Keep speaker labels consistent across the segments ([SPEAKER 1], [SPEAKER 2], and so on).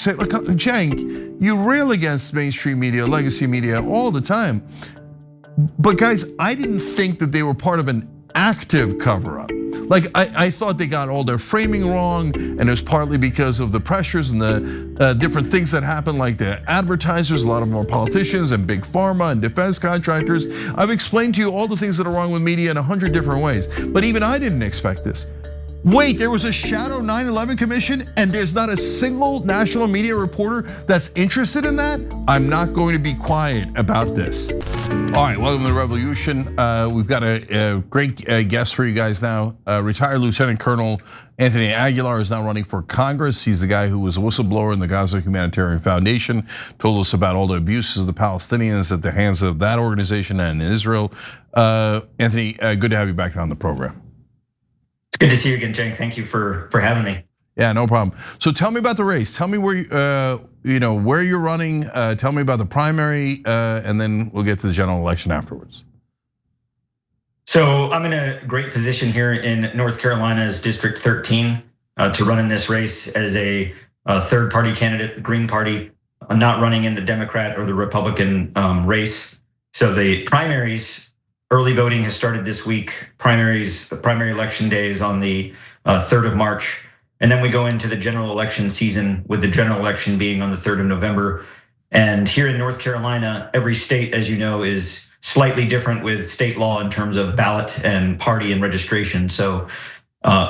[SPEAKER 1] say, look, Cenk, you rail against mainstream media, legacy media all the time. But guys, I didn't think that they were part of an active cover-up. Like I thought they got all their framing wrong, and it was partly because of the pressures and the different things that happened, like the advertisers, a lot of them are politicians and big pharma and defense contractors. I've explained to you all the things that are wrong with media in 100 different ways, but even I didn't expect this. Wait, there was a shadow 9/11 commission and there's not a single national media reporter that's interested in that? I'm not going to be quiet about this. All right, welcome to the revolution. We've got a great guest for you guys now. Retired Lieutenant Colonel Anthony Aguilar is now running for Congress. He's the guy who was a whistleblower in the Gaza Humanitarian Foundation, told us about all the abuses of the Palestinians at the hands of that organization and in Israel. Anthony, good to have you back on the program.
[SPEAKER 2] It's good to see you again, Cenk. Thank you for having me.
[SPEAKER 1] Yeah, no problem. So tell me about the race. Tell me where where you're running. Tell me about the primary, and then we'll get to the general election afterwards.
[SPEAKER 2] So I'm in a great position here in North Carolina's District 13 to run in this race as a third party candidate, Green Party. I'm not running in the Democrat or the Republican race. So the primaries. Early voting has started this week. The primary election day is on the 3rd of March. And then we go into the general election season, with the general election being on the 3rd of November. And here in North Carolina, every state, as you know, is slightly different with state law in terms of ballot and party and registration. So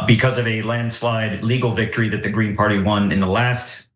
[SPEAKER 2] because of a landslide legal victory that the Green Party won in the last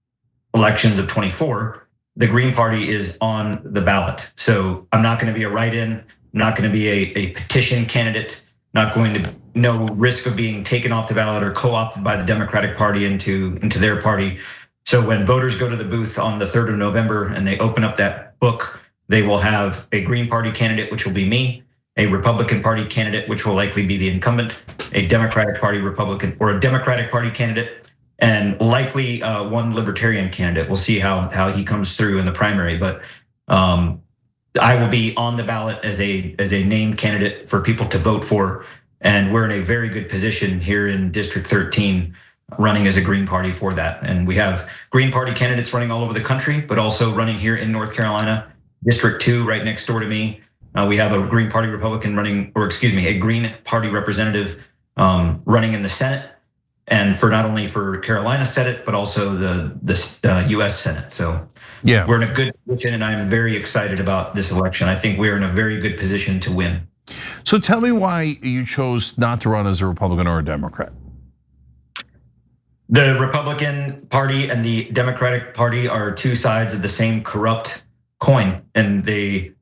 [SPEAKER 2] elections of 24, the Green Party is on the ballot. So I'm not gonna be a write-in, not going to be a petition candidate, not going to, no risk of being taken off the ballot or co-opted by the Democratic Party into their party. So when voters go to the booth on the 3rd of November and they open up that book, they will have a Green Party candidate, which will be me, a Republican Party candidate, which will likely be the incumbent, a Democratic Party Republican or a Democratic Party candidate, and likely one Libertarian candidate. We'll see how he comes through in the primary, but I will be on the ballot as a named candidate for people to vote for, and we're in a very good position here in District 13, running as a Green Party for that. And we have Green Party candidates running all over the country, but also running here in North Carolina, District 2, right next door to me. We have a Green Party Republican running, or excuse me, a Green Party representative running in the Senate, and for not only for Carolina Senate, but also the US Senate. So yeah, we're in a good position, and I'm very excited about this election. I think we're in a very good position to win.
[SPEAKER 1] So tell me why you chose not to run as a Republican or a Democrat.
[SPEAKER 2] The Republican Party and the Democratic Party are two sides of the same corrupt coin, and they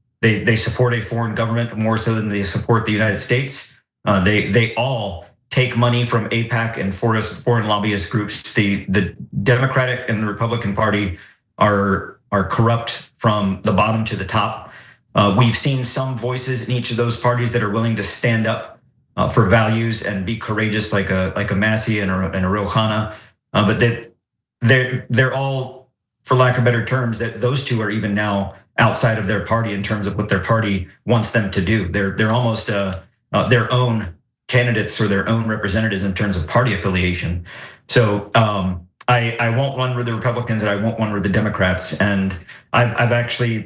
[SPEAKER 2] support a foreign government more so than they support the United States. They all take money from AIPAC and foreign lobbyist groups. The Democratic and the Republican Party are corrupt from the bottom to the top. We've seen some voices in each of those parties that are willing to stand up for values and be courageous, like a Massey and a Rouhana, but they're all, for lack of better terms, that those two are even now outside of their party in terms of what their party wants them to do. They're almost their own candidates or their own representatives in terms of party affiliation. So I won't run with the Republicans and I won't run with the Democrats. And I've actually,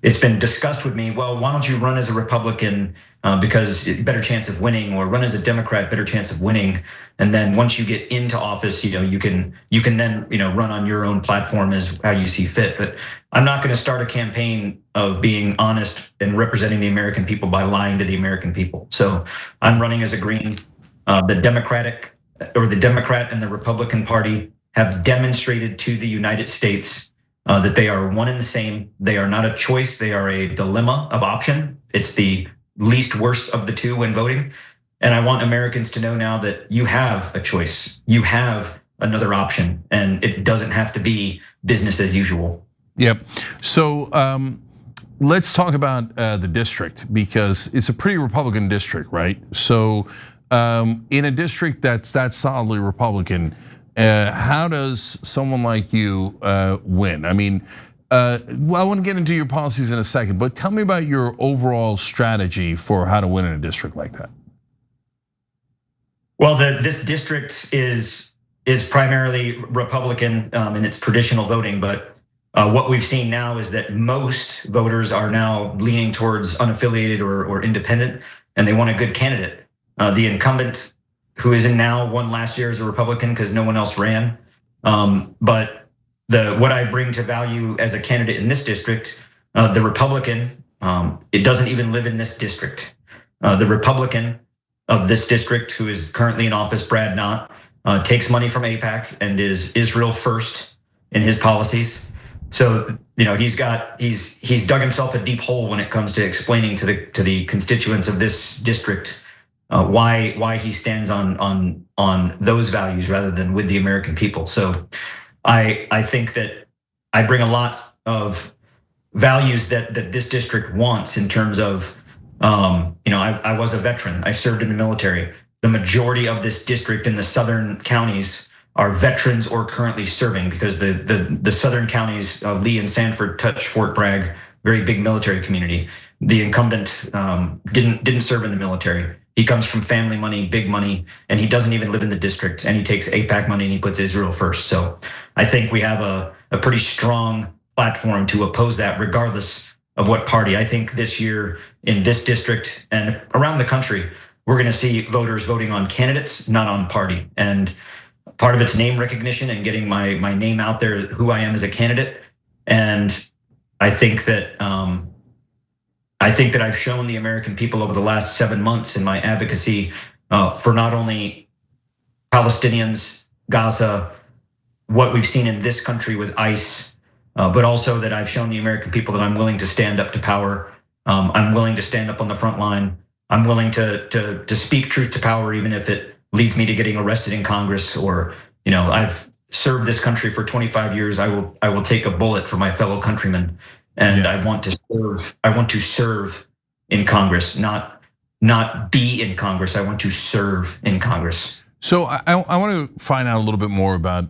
[SPEAKER 2] it's been discussed with me, well, why don't you run as a Republican because better chance of winning, or run as a Democrat, better chance of winning. And then once you get into office, you can then run on your own platform as how you see fit. But I'm not gonna start a campaign of being honest and representing the American people by lying to the American people. So I'm running as a Green. The Democrat and the Republican Party have demonstrated to the United States that they are one and the same. They are not a choice, they are a dilemma of option. It's the least worst of the two when voting. And I want Americans to know now that you have a choice, you have another option, and it doesn't have to be business as usual.
[SPEAKER 1] Yep, so let's talk about the district, because it's a pretty Republican district, right? So in a district that's that solidly Republican, how does someone like you win? I mean, well, I want to get into your policies in a second, but tell me about your overall strategy for how to win in a district like that.
[SPEAKER 2] Well, this district is is primarily Republican in its traditional voting, but what we've seen now is that most voters are now leaning towards unaffiliated or independent, and they want a good candidate. The incumbent who is in now won last year as a Republican because no one else ran. But what I bring to value as a candidate in this district, the Republican, it doesn't even live in this district. The Republican of this district, who is currently in office, Brad Knott, takes money from AIPAC and is Israel first in his policies. So he's dug himself a deep hole when it comes to explaining to the constituents of this district why he stands on those values rather than with the American people. So I think that I bring a lot of values that this district wants in terms of, I was a veteran. I served in the military. The majority of this district in the southern counties are veterans or currently serving, because the southern counties, Lee and Sanford, touch Fort Bragg, very big military community. The incumbent didn't serve in the military. He comes from family money, big money, and he doesn't even live in the district. And he takes AIPAC money and he puts Israel first. So I think we have a pretty strong platform to oppose that, regardless of what party. I think this year in this district and around the country, we're going to see voters voting on candidates, not on party. And part of it's name recognition and getting my name out there, who I am as a candidate. And I think that I've shown the American people over the last 7 months in my advocacy for not only Palestinians, Gaza, what we've seen in this country with ICE, but also that I've shown the American people that I'm willing to stand up to power. I'm willing to stand up on the front line. I'm willing to speak truth to power, even if it leads me to getting arrested in Congress. Or, I've served this country for 25 years. I will take a bullet for my fellow countrymen, and I want to serve. I want to serve in Congress, not be in Congress. I want to serve in Congress.
[SPEAKER 1] So I want to find out a little bit more about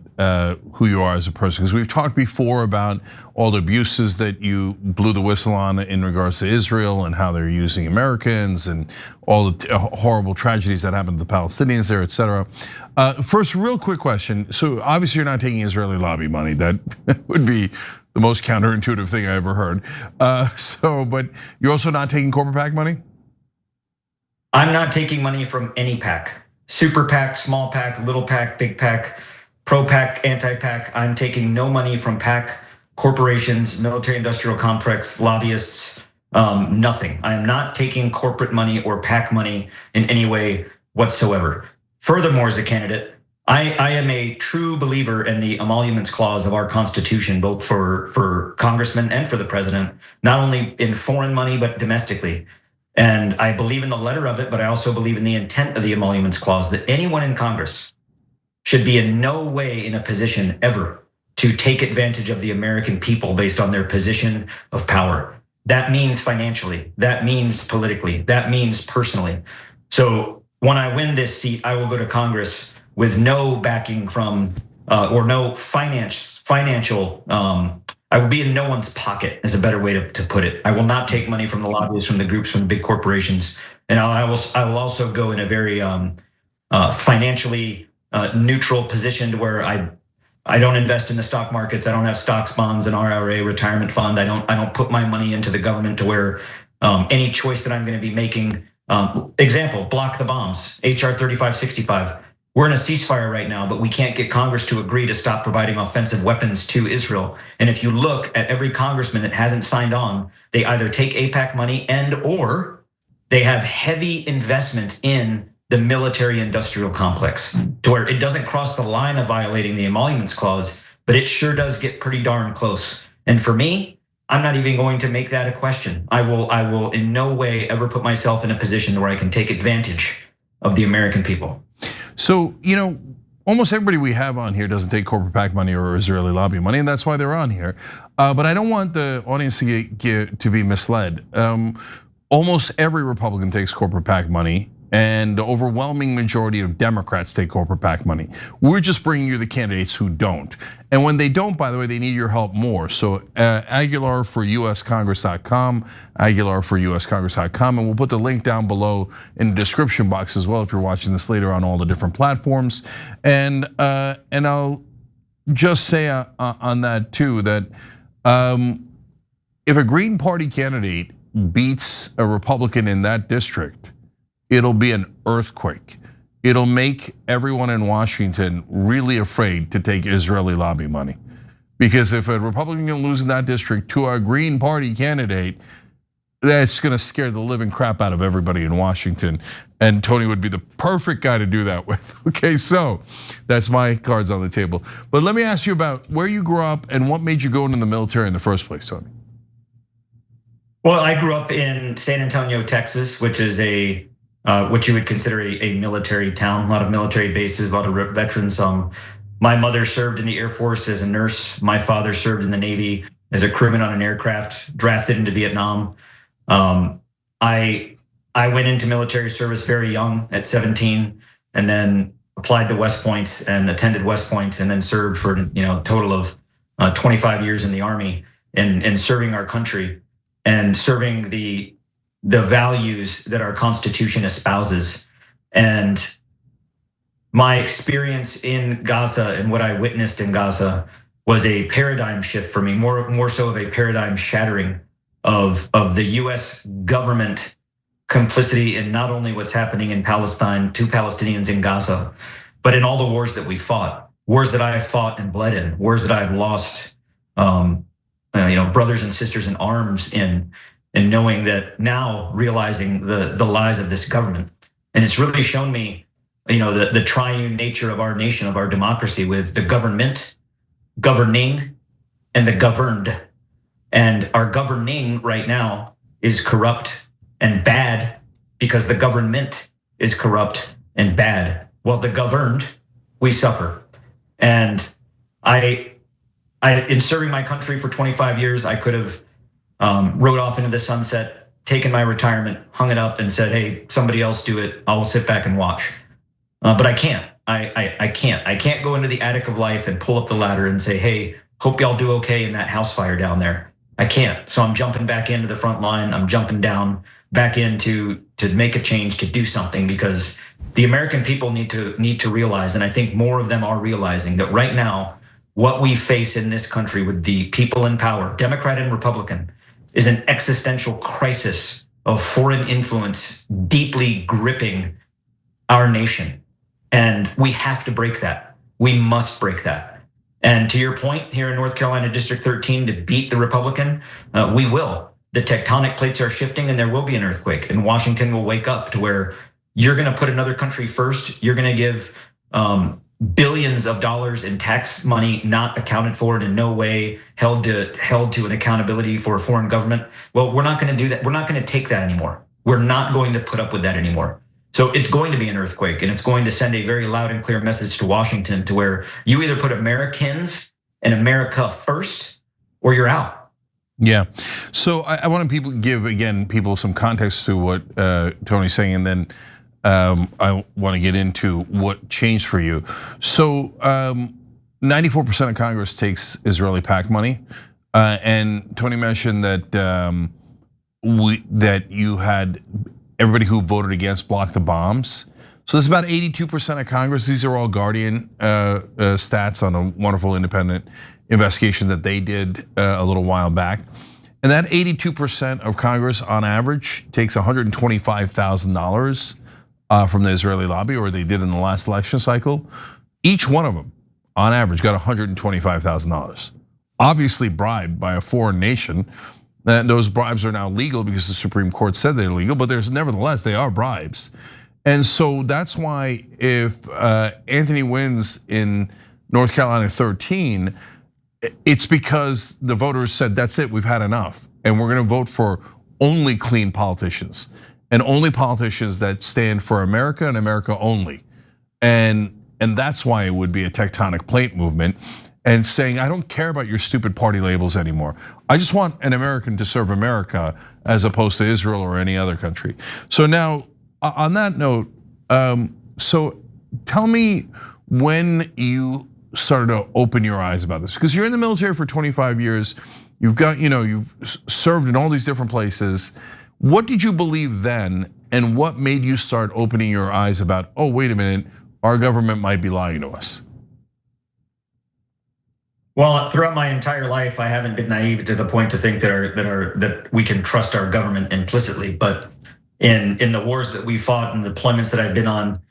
[SPEAKER 1] who you are as a person, because we've talked before about all the abuses that you blew the whistle on in regards to Israel and how they're using Americans and all the horrible tragedies that happened to the Palestinians there, et cetera. First, real quick question. So obviously you're not taking Israeli lobby money. That would be the most counterintuitive thing I ever heard. But you're also not taking corporate PAC money?
[SPEAKER 2] I'm not taking money from any PAC. Super PAC, small PAC, little PAC, big PAC, pro PAC, anti PAC. I'm taking no money from PAC, corporations, military industrial complex, lobbyists, nothing. I am not taking corporate money or PAC money in any way whatsoever. Furthermore, as a candidate, I am a true believer in the emoluments clause of our Constitution, both for congressmen and for the president, not only in foreign money, but domestically. And I believe in the letter of it, but I also believe in the intent of the emoluments clause, that anyone in Congress should be in no way in a position ever to take advantage of the American people based on their position of power. That means financially, that means politically, that means personally. So when I win this seat, I will go to Congress with no backing from, or no financial, I will be in no one's pocket, is a better way to put it. I will not take money from the lobbyists, from the groups, from the big corporations. And I will also go in a very financially neutral position, to where I don't invest in the stock markets. I don't have stocks, bonds, an IRA, retirement fund. I don't put my money into the government to where any choice that I'm going to be making, example, block the bombs, HR 3565. We're in a ceasefire right now, but we can't get Congress to agree to stop providing offensive weapons to Israel. And if you look at every congressman that hasn't signed on, they either take AIPAC money or they have heavy investment in the military industrial complex, to where it doesn't cross the line of violating the emoluments clause, but it sure does get pretty darn close. And for me, I'm not even going to make that a question. I will in no way ever put myself in a position where I can take advantage of the American people.
[SPEAKER 1] So, almost everybody we have on here doesn't take corporate PAC money or Israeli lobby money, and that's why they're on here. But I don't want the audience to be misled. Almost every Republican takes corporate PAC money, and the overwhelming majority of Democrats take corporate PAC money. We're just bringing you the candidates who don't. And when they don't, by the way, they need your help more. So Aguilar for USCongress.com, Aguilar for USCongress.com, and we'll put the link down below in the description box as well if you're watching this later on all the different platforms. And I'll just say on that too that if a Green Party candidate beats a Republican in that district, it'll be an earthquake. It'll make everyone in Washington really afraid to take Israeli lobby money. Because if a Republican can lose in that district to a Green Party candidate, that's gonna scare the living crap out of everybody in Washington. And Tony would be the perfect guy to do that with. Okay, so that's my cards on the table. But let me ask you about where you grew up and what made you go into the military in the first place, Tony.
[SPEAKER 2] Well, I grew up in San Antonio, Texas, which is what you would consider a military town, a lot of military bases, a lot of veterans. My mother served in the Air Force as a nurse. My father served in the Navy as a crewman on an aircraft, drafted into Vietnam. I went into military service very young at 17, and then applied to West Point and attended West Point, and then served for a total of 25 years in the Army and serving our country and serving the values that our Constitution espouses. And my experience in Gaza and what I witnessed in Gaza was a paradigm shift for me, more so of a paradigm shattering of the US government complicity in not only what's happening in Palestine to Palestinians in Gaza, but in all the wars that we fought, wars that I have fought and bled in, wars that I've lost brothers and sisters in arms in, and knowing that now, realizing the lies of this government. And it's really shown me, the triune nature of our nation, of our democracy, with the government, governing, and the governed. And our governing right now is corrupt and bad because the government is corrupt and bad. While the governed, we suffer. And I in serving my country for 25 years, I could have rode off into the sunset, taken my retirement, hung it up and said, hey, somebody else do it. I'll sit back and watch. But I can't, I can't go into the attic of life and pull up the ladder and say, hey, hope y'all do okay in that house fire down there. I can't, so I'm jumping back into the front line. I'm jumping down back in to make a change, to do something, because the American people need to realize, and I think more of them are realizing, that right now, what we face in this country with the people in power, Democrat and Republican, is an existential crisis of foreign influence deeply gripping our nation. And we have to break that. We must break that. And to your point, here in North Carolina District 13, to beat the Republican, we will. The tectonic plates are shifting and there will be an earthquake, and Washington will wake up to where you're gonna put another country first. You're gonna give billions of dollars in tax money not accounted for and in no way held to an accountability for a foreign government. Well, we're not gonna do that. We're not gonna take that anymore. We're not going to put up with that anymore. So it's going to be an earthquake, and it's going to send a very loud and clear message to Washington, to where you either put Americans and America first, or you're out.
[SPEAKER 1] Yeah, so I want to give people some context to what Tony's saying, and then I want to get into what changed for you. So 94% of Congress takes Israeli PAC money, and Tony mentioned that that you had everybody who voted against blocked the bombs. So there's about 82% of Congress. These are all Guardian stats on a wonderful independent investigation that they did a little while back. And that 82% of Congress on average takes $125,000 from the Israeli lobby, or they did in the last election cycle. Each one of them on average got $125,000. Obviously bribed by a foreign nation. And those bribes are now legal because the Supreme Court said they're legal, but nevertheless, they are bribes. And so that's why if Anthony wins in North Carolina 13, it's because the voters said, that's it, we've had enough. And we're gonna vote for only clean politicians, and only politicians that stand for America and America only. And that's why it would be a tectonic plate movement, and saying, I don't care about your stupid party labels anymore. I just want an American to serve America as opposed to Israel or any other country. So now, on that note, so tell me when you started to open your eyes about this, because you're in the military for 25 years. You've got, you've served in all these different places. What did you believe then, and what made you start opening your eyes about, oh, wait a minute, our government might be lying to us?
[SPEAKER 2] Well, throughout my entire life, I haven't been naive to the point to think that we can trust our government implicitly. But in the wars that we fought and the deployments that I've been on,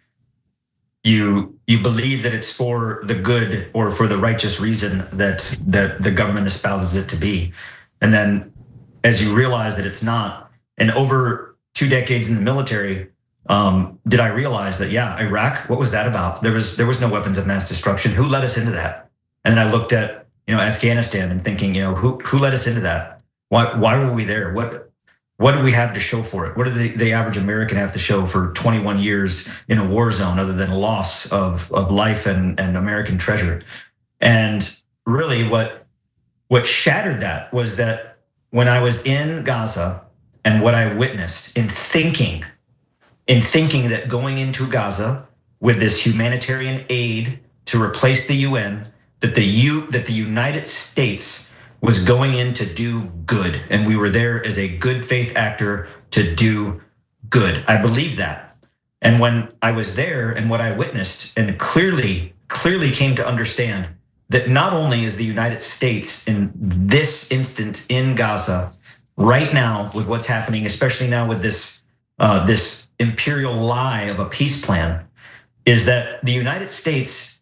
[SPEAKER 2] you believe that it's for the good or for the righteous reason that the government espouses it to be. And then as you realize that it's not, and over 2 decades in the military, did I realize that, yeah, Iraq, what was that about? There was no weapons of mass destruction. Who led us into that? And then I looked at, Afghanistan and thinking, who led us into that? Why were we there? What do we have to show for it? What did the average American have to show for 21 years in a war zone other than loss of life and American treasure? And really what shattered that was that when I was in Gaza and what I witnessed in thinking that going into Gaza with this humanitarian aid to replace the UN, that the United States was going in to do good, and we were there as a good faith actor to do good. I believed that. And when I was there and what I witnessed and clearly came to understand that not only is the United States in this instant in Gaza right now with what's happening, especially now with this imperial lie of a peace plan, is that the United States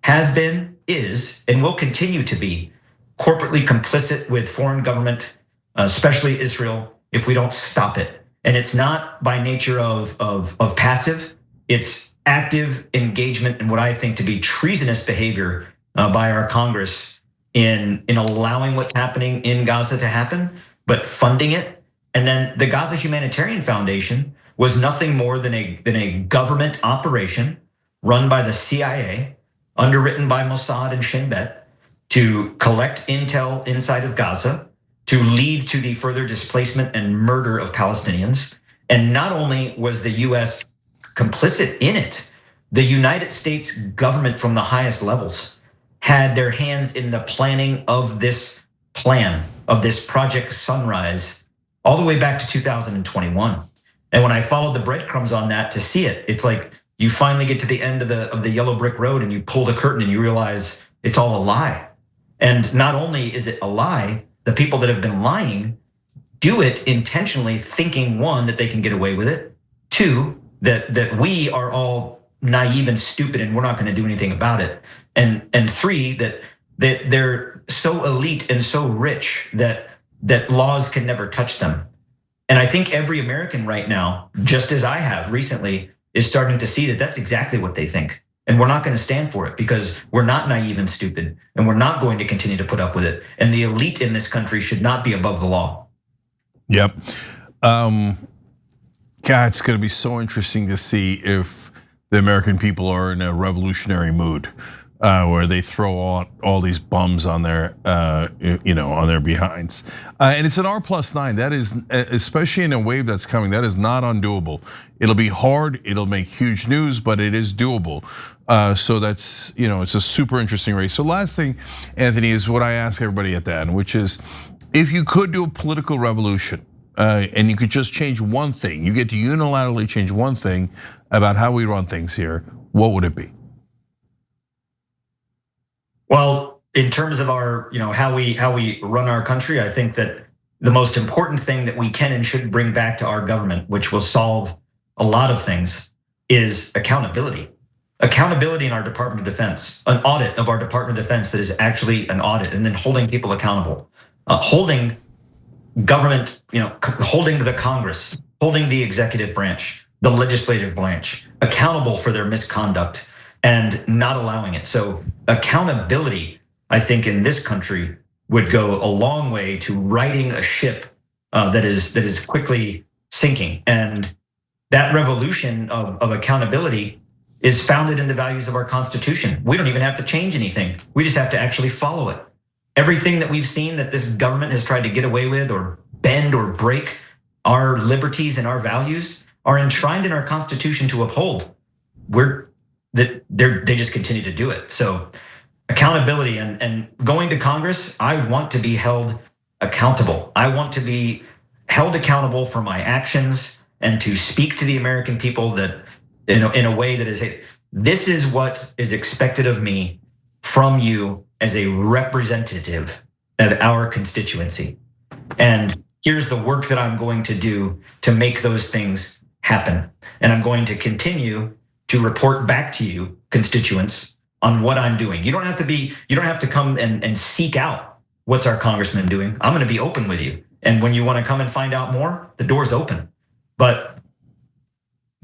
[SPEAKER 2] has been, is, and will continue to be corporately complicit with foreign government, especially Israel, if we don't stop it. And it's not by nature of passive, it's active engagement in what I think to be treasonous behavior by our Congress in allowing what's happening in Gaza to happen, but funding it. And then the Gaza Humanitarian Foundation was nothing more than a government operation run by the CIA, underwritten by Mossad and Shin Bet, to collect intel inside of Gaza, to lead to the further displacement and murder of Palestinians. And not only was the US complicit in it, the United States government from the highest levels had their hands in the planning of this plan, of this Project Sunrise, all the way back to 2021. And when I followed the breadcrumbs on that to see it, it's like you finally get to the end of the yellow brick road and you pull the curtain and you realize it's all a lie. And not only is it a lie, the people that have been lying do it intentionally, thinking, one, that they can get away with it, two, that we are all naive and stupid and we're not gonna do anything about it, and three, that they're so elite and so rich that laws can never touch them. And I think every American right now, just as I have recently, is starting to see that that's exactly what they think. And we're not gonna stand for it because we're not naive and stupid, and we're not going to continue to put up with it. And the elite in this country should not be above the law.
[SPEAKER 1] Yep. God, it's gonna be so interesting to see if the American people are in a revolutionary mood, where they throw all these bums on their, on their behinds. And it's an R+9. That is, especially in a wave that's coming, that is not undoable. It'll be hard. It'll make huge news, but it is doable. So that's, it's a super interesting race. So last thing, Anthony, is what I ask everybody at the end, which is, if you could do a political revolution and you could just change one thing, you get to unilaterally change one thing about how we run things here, what would it be?
[SPEAKER 2] Well, in terms of our, how we run our country, I think that the most important thing that we can and should bring back to our government, which will solve a lot of things, is accountability. Accountability in our Department of Defense, an audit of our Department of Defense that is actually an audit, and then holding people accountable, holding government, holding the Congress, holding the executive branch, the legislative branch accountable for their misconduct and not allowing it. So accountability, I think, in this country would go a long way to righting a ship that is quickly sinking. And that revolution of accountability is founded in the values of our Constitution. We don't even have to change anything. We just have to actually follow it. Everything that we've seen that this government has tried to get away with or bend or break our liberties and our values are enshrined in our Constitution to uphold, they just continue to do it. So accountability and going to Congress, I want to be held accountable. I want to be held accountable for my actions and to speak to the American people that in a way that is, this is what is expected of me from you as a representative of our constituency. And here's the work that I'm going to do to make those things happen. And I'm going to continue to report back to you, constituents, on what I'm doing. You don't have to come and seek out what's our congressman doing. I'm gonna be open with you. And when you wanna come and find out more, the door's open. But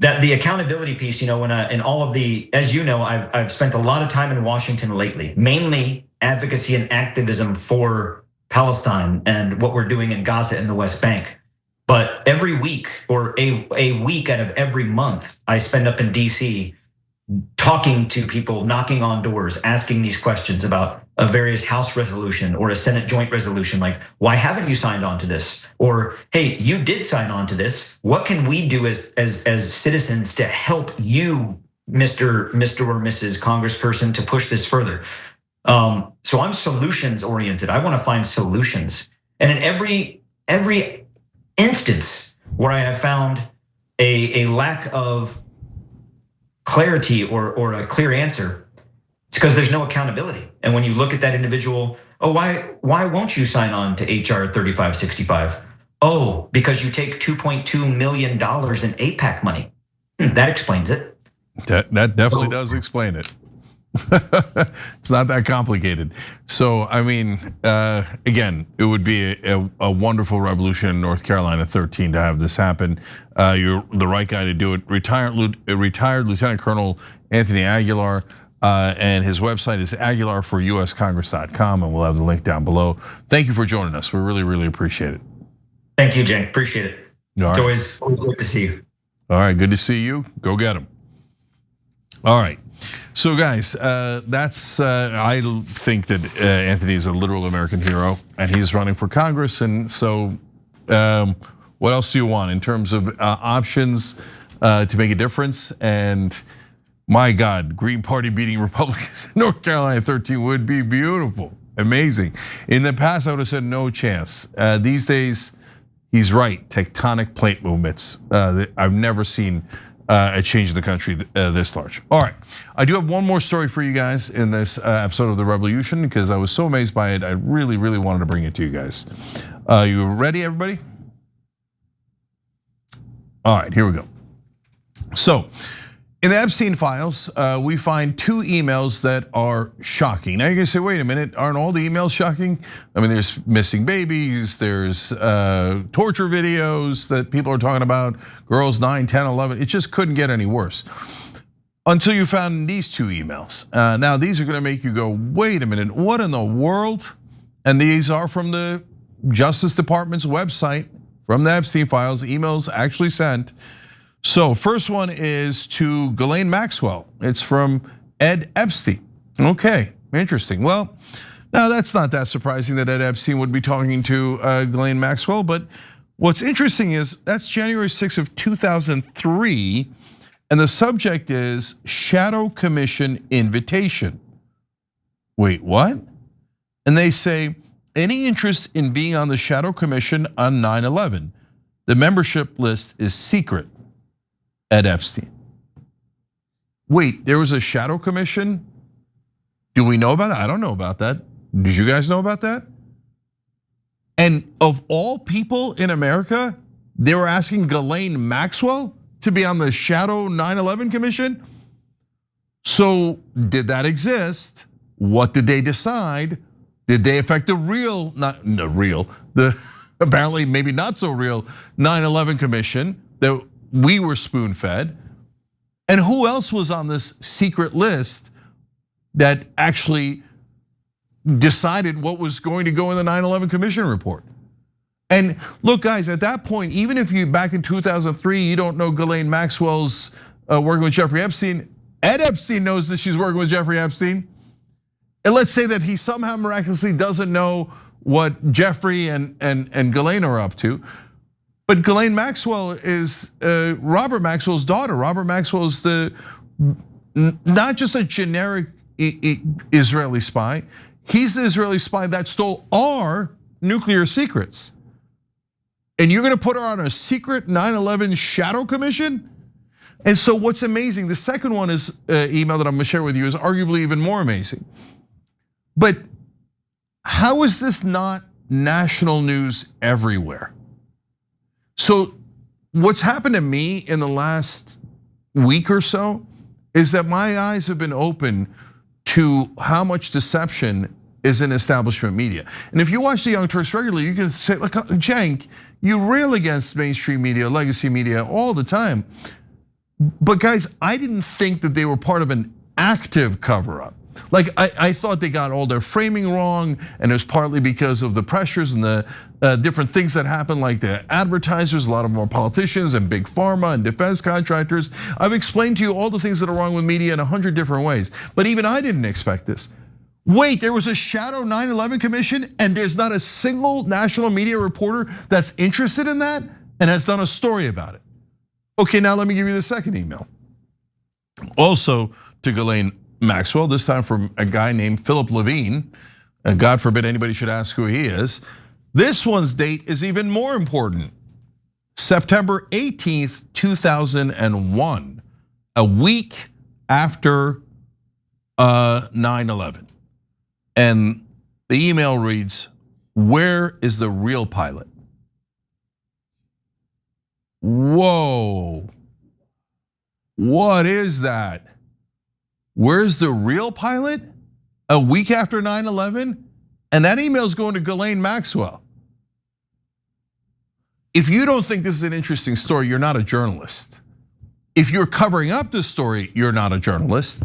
[SPEAKER 2] that the accountability piece, when in all of the, as you know, I've spent a lot of time in Washington lately, mainly advocacy and activism for Palestine and what we're doing in Gaza and the West Bank. But every week, or a week out of every month, I spend up in DC talking to people, knocking on doors, asking these questions about a various House resolution or a Senate joint resolution, like, why haven't you signed on to this? Or, hey, you did sign on to this. What can we do as citizens to help you, Mr. or Mrs. Congressperson, to push this further? So I'm solutions oriented. I want to find solutions. And in every instance where I have found a lack of clarity or a clear answer, it's because there's no accountability. And when you look at that individual, why won't you sign on to HR 3565? Oh, because you take $2.2 million in AIPAC money. That explains it.
[SPEAKER 1] That definitely does explain it. It's not that complicated. So, I mean, again, it would be a wonderful revolution in North Carolina 13 to have this happen. You're the right guy to do it. Retired Lieutenant Colonel Anthony Aguilar, and his website is aguilarforuscongress.com, and we'll have the link down below. Thank you for joining us. We really, really appreciate it.
[SPEAKER 2] Thank you, Jay. Appreciate it. It's always good to see you.
[SPEAKER 1] All right, good to see you. Go get him. All right. So guys, that's I think that Anthony is a literal American hero, and he's running for Congress. And so, what else do you want in terms of options to make a difference? And my God, Green Party beating Republicans in North Carolina 13 would be beautiful, amazing. In the past, I would have said no chance. These days, he's right. Tectonic plate movements. I've never seen a change in the country this large. All right, I do have one more story for you guys in this episode of The Revolution because I was so amazed by it. I really, really wanted to bring it to you guys. You ready, everybody? All right, here we go. So, in the Epstein files, we find 2 emails that are shocking. Now you're gonna say, wait a minute, aren't all the emails shocking? I mean, there's missing babies, there's torture videos that people are talking about, girls 9, 10, 11, it just couldn't get any worse. Until you found these 2 emails. Now these are gonna make you go, wait a minute, what in the world? And these are from the Justice Department's website, from the Epstein files, emails actually sent. So first one is to Ghislaine Maxwell. It's from Ed Epstein. Okay, interesting. Well, now that's not that surprising that Ed Epstein would be talking to Ghislaine Maxwell, but what's interesting is that's January 6th of 2003, and the subject is Shadow Commission invitation. Wait, what? And they say, any interest in being on the Shadow Commission on 9/11? The membership list is secret. Ed Epstein. Wait, there was a shadow commission? Do we know about that? I don't know about that. Did you guys know about that? And of all people in America, they were asking Ghislaine Maxwell to be on the shadow 9/11 commission? So did that exist? What did they decide? Did they affect the real, the apparently maybe not so real 9/11 commission that we were spoon-fed? And who else was on this secret list that actually decided what was going to go in the 9/11 Commission report? And look, guys, at that point, even if you back in 2003, you don't know Ghislaine Maxwell's working with Jeffrey Epstein, Ed Epstein knows that she's working with Jeffrey Epstein. And let's say that he somehow miraculously doesn't know what Jeffrey and Ghislaine are up to. But Ghislaine Maxwell is Robert Maxwell's daughter. Robert Maxwell is not just a generic Israeli spy. He's the Israeli spy that stole our nuclear secrets. And you're gonna put her on a secret 9/11 shadow commission? And so what's amazing, the second one is email that I'm gonna share with you is arguably even more amazing. But how is this not national news everywhere? So what's happened to me in the last week or so is that my eyes have been open to how much deception is in establishment media. And if you watch the Young Turks regularly, you can say, look, Cenk, you rail against mainstream media, legacy media all the time. But guys, I didn't think that they were part of an active cover-up. Like I thought they got all their framing wrong, and it was partly because of the pressures and the different things that happened, like the advertisers, a lot of them are politicians and big pharma and defense contractors. I've explained to you all the things that are wrong with media in 100 different ways, but even I didn't expect this. Wait, there was a shadow 9/11 commission and there's not a single national media reporter that's interested in that and has done a story about it. Okay, now let me give you the second email. Also to Ghislaine Maxwell, this time from a guy named Philip Levine. And God forbid anybody should ask who he is. This one's date is even more important. September 18th, 2001, a week after 9/11. And the email reads, where is the real pilot? Whoa, what is that? Where's the real pilot? A week after 9/11? And that email is going to Ghislaine Maxwell. If you don't think this is an interesting story, you're not a journalist. If you're covering up this story, you're not a journalist.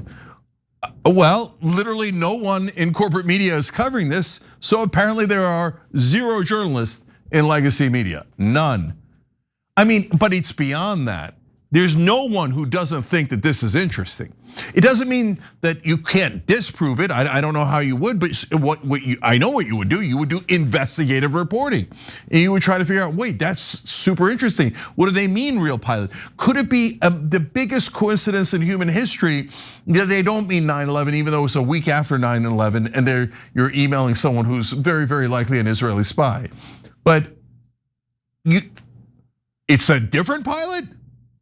[SPEAKER 1] Well, literally no one in corporate media is covering this. So apparently there are 0 journalists in legacy media, none. I mean, but it's beyond that. There's no one who doesn't think that this is interesting. It doesn't mean that you can't disprove it. I don't know how you would, but I know what you would do. You would do investigative reporting, and you would try to figure out, wait, that's super interesting. What do they mean, real pilot? Could it be the biggest coincidence in human history that they don't mean 9/11, even though it's a week after 9/11, and you're emailing someone who's very, very likely an Israeli spy? But it's a different pilot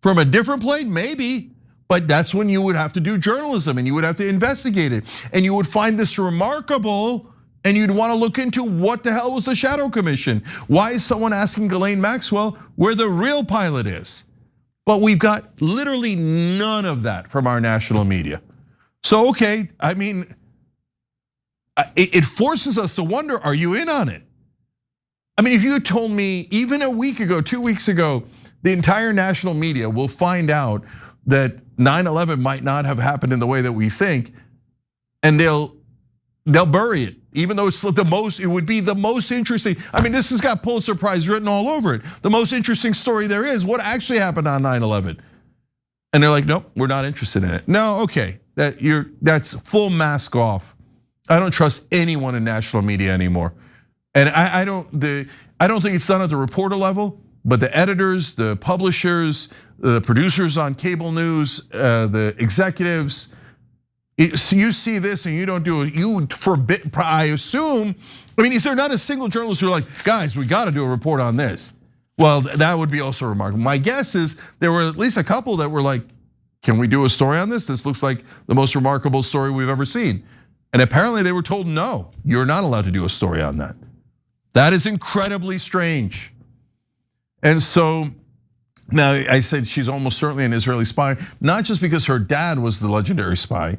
[SPEAKER 1] from a different plane, maybe. But that's when you would have to do journalism and you would have to investigate it. And you would find this remarkable and you'd want to look into what the hell was the shadow commission? Why is someone asking Ghislaine Maxwell where the real pilot is? But we've got literally none of that from our national media. So, okay, I mean, it forces us to wonder, are you in on it? I mean, if you had told me even a week ago, 2 weeks ago, the entire national media will find out that 9/11 might not have happened in the way that we think, and they'll bury it, even though it's it would be the most interesting. I mean, this has got Pulitzer Prize written all over it. The most interesting story there is, what actually happened on 9/11. And they're like, nope, we're not interested in it. No, okay, that's full mask off. I don't trust anyone in national media anymore. And I don't think it's done at the reporter level, but the editors, the publishers, the producers on cable news, the executives, so you see this and you don't do it, you forbid, I assume, I mean, is there not a single journalist who's like, guys, we gotta do a report on this? Well, that would be also remarkable. My guess is there were at least a couple that were like, can we do a story on this? This looks like the most remarkable story we've ever seen. And apparently they were told, no, you're not allowed to do a story on that. That is incredibly strange. And so, now I said she's almost certainly an Israeli spy, not just because her dad was the legendary spy,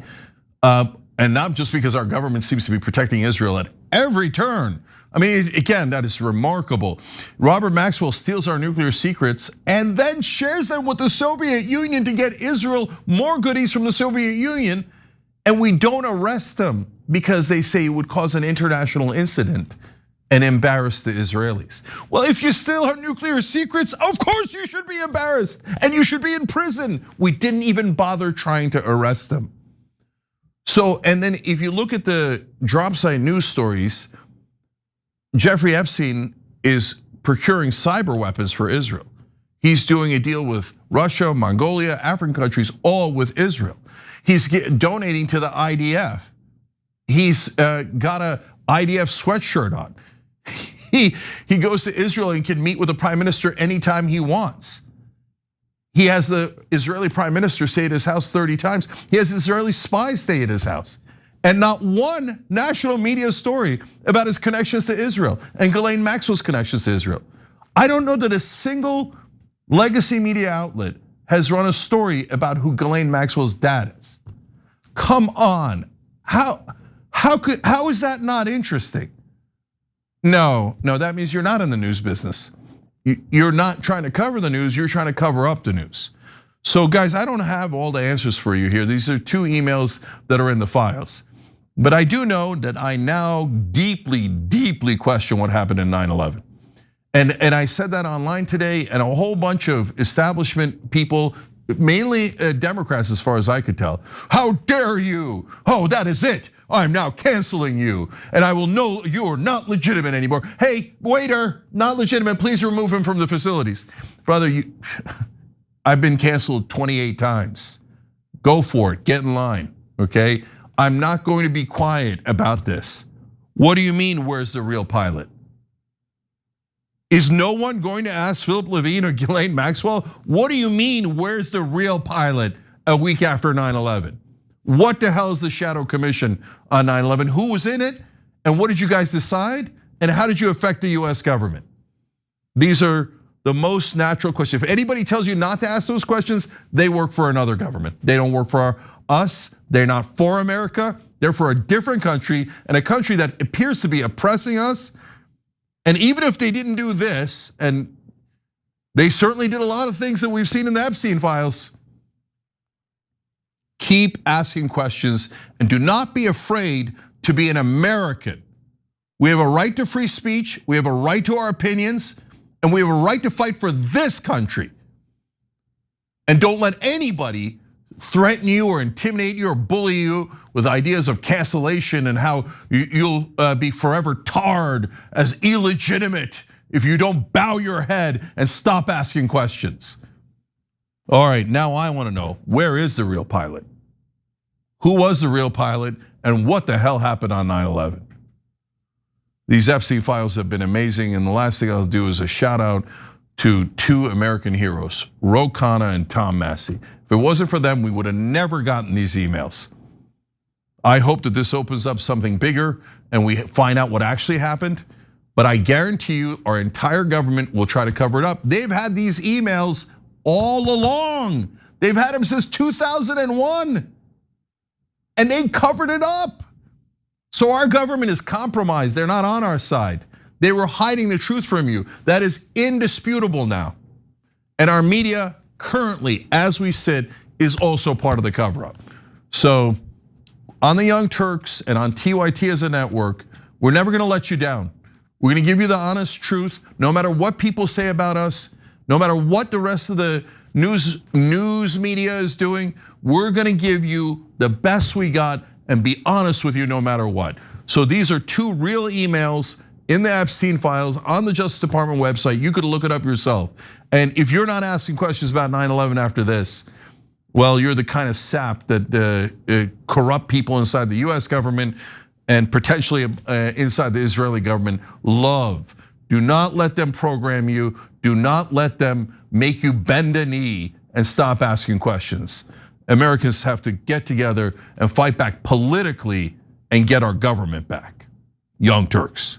[SPEAKER 1] and not just because our government seems to be protecting Israel at every turn. I mean, again, that is remarkable. Robert Maxwell steals our nuclear secrets and then shares them with the Soviet Union to get Israel more goodies from the Soviet Union, and we don't arrest them because they say it would cause an international incident and embarrass the Israelis. Well, if you steal our nuclear secrets, of course you should be embarrassed and you should be in prison. We didn't even bother trying to arrest them. So, and then if you look at the drop site news stories, Jeffrey Epstein is procuring cyber weapons for Israel. He's doing a deal with Russia, Mongolia, African countries, all with Israel. He's donating to the IDF. He's got a IDF sweatshirt on. He goes to Israel and can meet with the prime minister anytime he wants. He has the Israeli prime minister stay at his house 30 times. He has Israeli spies stay at his house. And not one national media story about his connections to Israel and Ghislaine Maxwell's connections to Israel. I don't know that a single legacy media outlet has run a story about who Ghislaine Maxwell's dad is. Come on, how is that not interesting? No, that means you're not in the news business. You're not trying to cover the news, you're trying to cover up the news. So guys, I don't have all the answers for you here. These are 2 emails that are in the files. But I do know that I now deeply question what happened in 9/11. And I said that online today, and a whole bunch of establishment people, mainly Democrats as far as I could tell. How dare you? Oh, that is it. I'm now canceling you, and I will know you are not legitimate anymore. Hey, waiter, not legitimate, please remove him from the facilities. Brother, I've been canceled 28 times. Go for it, get in line, okay? I'm not going to be quiet about this. What do you mean, where's the real pilot? Is no one going to ask Philip Levine or Ghislaine Maxwell? What do you mean, where's the real pilot a week after 9/11? What the hell is the Shadow Commission on 9/11? Who was in it? And what did you guys decide? And how did you affect the US government? These are the most natural questions. If anybody tells you not to ask those questions, they work for another government. They don't work for us. They're not for America. They're for a different country, and a country that appears to be oppressing us. And even if they didn't do this, and they certainly did a lot of things that we've seen in the Epstein files, keep asking questions and do not be afraid to be an American. We have a right to free speech, we have a right to our opinions, and we have a right to fight for this country. And don't let anybody threaten you or intimidate you or bully you with ideas of cancellation and how you'll be forever tarred as illegitimate if you don't bow your head and stop asking questions. All right, now I want to know, where is the real pilot? Who was the real pilot, and what the hell happened on 9/11? These Epstein files have been amazing, and the last thing I'll do is a shout out to 2 American heroes, Ro Khanna and Tom Massey. If it wasn't for them, we would have never gotten these emails. I hope that this opens up something bigger and we find out what actually happened, but I guarantee you our entire government will try to cover it up. They've had these emails all along. They've had them since 2001, and they covered it up. So our government is compromised, they're not on our side. They were hiding the truth from you. That is indisputable now. And our media currently, as we sit, is also part of the cover up. So on the Young Turks and on TYT as a network, we're never gonna let you down. We're gonna give you the honest truth, no matter what people say about us, no matter what the rest of the news media is doing, we're gonna give you the best we got and be honest with you no matter what. So these are 2 real emails in the Epstein files on the Justice Department website. You could look it up yourself. And if you're not asking questions about 9/11 after this, well, you're the kind of sap that corrupt people inside the US government and potentially inside the Israeli government love. Do not let them program you. Do not let them make you bend a knee and stop asking questions. Americans have to get together and fight back politically and get our government back. Young Turks.